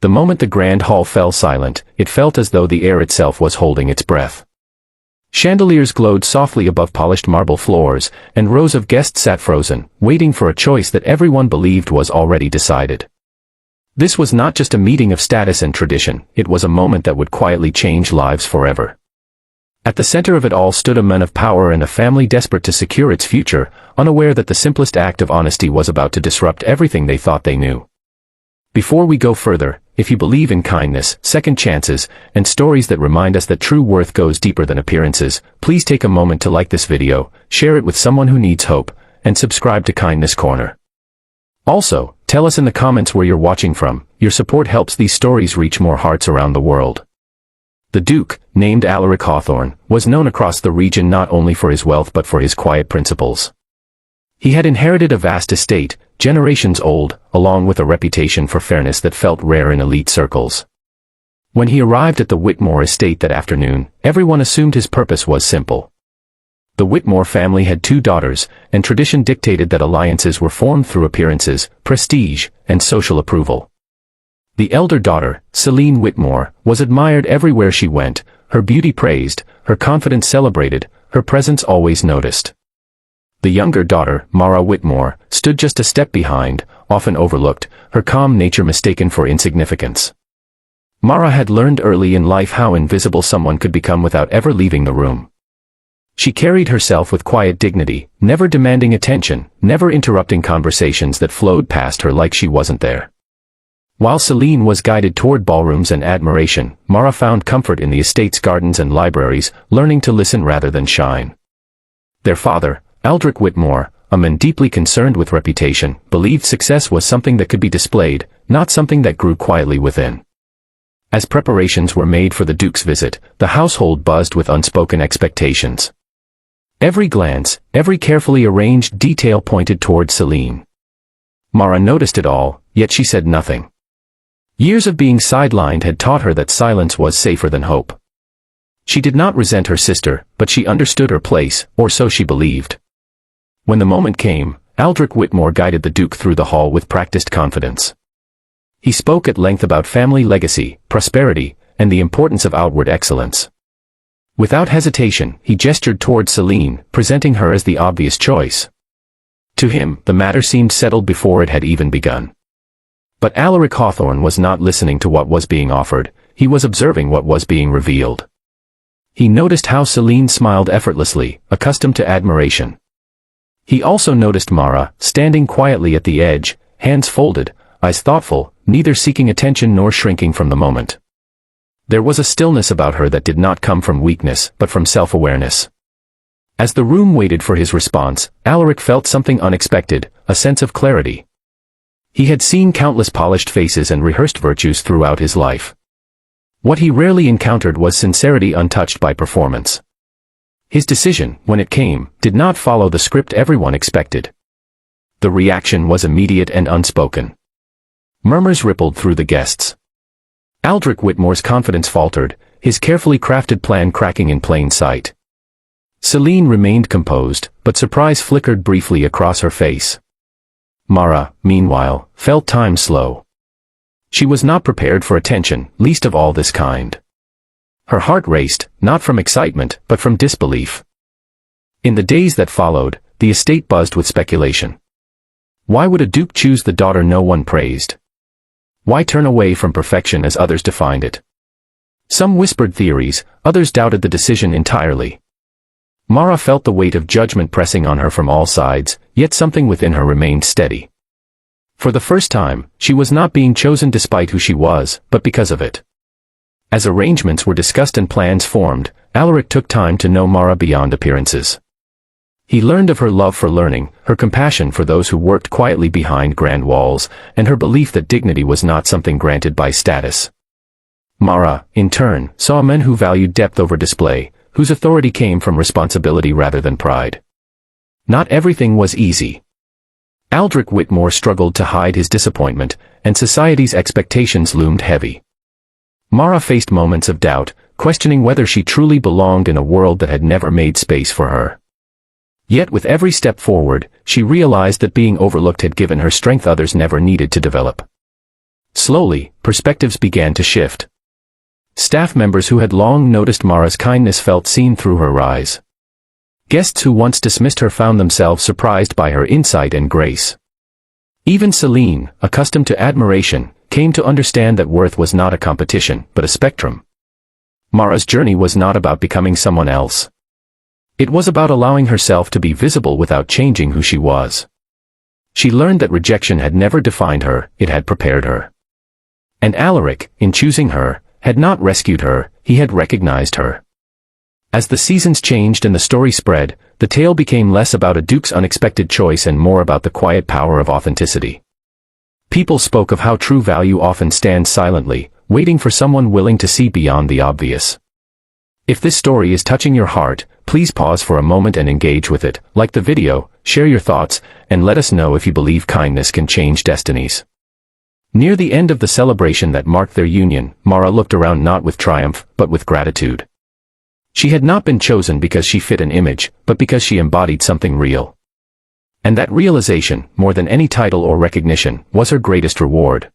The moment the grand hall fell silent, it felt as though the air itself was holding its breath. Chandeliers glowed softly above polished marble floors, and rows of guests sat frozen, waiting for a choice that everyone believed was already decided. This was not just a meeting of status and tradition, it was a moment that would quietly change lives forever. At the center of it all stood a man of power and a family desperate to secure its future, unaware that the simplest act of honesty was about to disrupt everything they thought they knew. Before we go further, if you believe in kindness, second chances, and stories that remind us that true worth goes deeper than appearances, please take a moment to like this video, share it with someone who needs hope, and subscribe to Kindness Corner. Also, tell us in the comments where you're watching from. Your support helps these stories reach more hearts around the world. The Duke, named Alaric Hawthorne, was known across the region not only for his wealth but for his quiet principles. He had inherited a vast estate, generations old, along with a reputation for fairness that felt rare in elite circles. When he arrived at the Whitmore estate that afternoon, everyone assumed his purpose was simple. The Whitmore family had 2 daughters, and tradition dictated that alliances were formed through appearances, prestige, and social approval. The elder daughter, Celine Whitmore, was admired everywhere she went, her beauty praised, her confidence celebrated, her presence always noticed. The younger daughter, Mara Whitmore, stood just a step behind, often overlooked, her calm nature mistaken for insignificance. Mara had learned early in life how invisible someone could become without ever leaving the room. She carried herself with quiet dignity, never demanding attention, never interrupting conversations that flowed past her like she wasn't there. While Celine was guided toward ballrooms and admiration, Mara found comfort in the estate's gardens and libraries, learning to listen rather than shine. Their father, Aldrich Whitmore, a man deeply concerned with reputation, believed success was something that could be displayed, not something that grew quietly within. As preparations were made for the Duke's visit, the household buzzed with unspoken expectations. Every glance, every carefully arranged detail pointed toward Celine. Mara noticed it all, yet she said nothing. Years of being sidelined had taught her that silence was safer than hope. She did not resent her sister, but she understood her place, or so she believed. When the moment came, Aldrich Whitmore guided the Duke through the hall with practiced confidence. He spoke at length about family legacy, prosperity, and the importance of outward excellence. Without hesitation, he gestured toward Celine, presenting her as the obvious choice. To him, the matter seemed settled before it had even begun. But Alaric Hawthorne was not listening to what was being offered, he was observing what was being revealed. He noticed how Celine smiled effortlessly, accustomed to admiration. He also noticed Mara, standing quietly at the edge, hands folded, eyes thoughtful, neither seeking attention nor shrinking from the moment. There was a stillness about her that did not come from weakness, but from self-awareness. As the room waited for his response, Alaric felt something unexpected, a sense of clarity. He had seen countless polished faces and rehearsed virtues throughout his life. What he rarely encountered was sincerity untouched by performance. His decision, when it came, did not follow the script everyone expected. The reaction was immediate and unspoken. Murmurs rippled through the guests. Aldrich Whitmore's confidence faltered, his carefully crafted plan cracking in plain sight. Celine remained composed, but surprise flickered briefly across her face. Mara, meanwhile, felt time slow. She was not prepared for attention, least of all this kind. Her heart raced, not from excitement, but from disbelief. In the days that followed, the estate buzzed with speculation. Why would a duke choose the daughter no one praised? Why turn away from perfection as others defined it? Some whispered theories, others doubted the decision entirely. Mara felt the weight of judgment pressing on her from all sides, yet something within her remained steady. For the first time, she was not being chosen despite who she was, but because of it. As arrangements were discussed and plans formed, Alaric took time to know Mara beyond appearances. He learned of her love for learning, her compassion for those who worked quietly behind grand walls, and her belief that dignity was not something granted by status. Mara, in turn, saw men who valued depth over display, whose authority came from responsibility rather than pride. Not everything was easy. Aldrich Whitmore struggled to hide his disappointment, and society's expectations loomed heavy. Mara faced moments of doubt, questioning whether she truly belonged in a world that had never made space for her. Yet with every step forward, she realized that being overlooked had given her strength others never needed to develop. Slowly, perspectives began to shift. Staff members who had long noticed Mara's kindness felt seen through her eyes. Guests who once dismissed her found themselves surprised by her insight and grace. Even Celine, accustomed to admiration, came to understand that worth was not a competition, but a spectrum. Mara's journey was not about becoming someone else. It was about allowing herself to be visible without changing who she was. She learned that rejection had never defined her, it had prepared her. And Alaric, in choosing her, had not rescued her, he had recognized her. As the seasons changed and the story spread, the tale became less about a duke's unexpected choice and more about the quiet power of authenticity. People spoke of how true value often stands silently, waiting for someone willing to see beyond the obvious. If this story is touching your heart, please pause for a moment and engage with it, like the video, share your thoughts, and let us know if you believe kindness can change destinies. Near the end of the celebration that marked their union, Mara looked around not with triumph, but with gratitude. She had not been chosen because she fit an image, but because she embodied something real. And that realization, more than any title or recognition, was her greatest reward.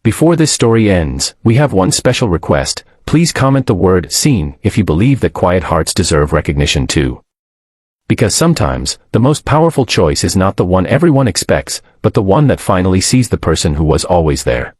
Before this story ends, we have one special request. Please comment the word "seen" if you believe that quiet hearts deserve recognition too. Because sometimes, the most powerful choice is not the one everyone expects, but the one that finally sees the person who was always there.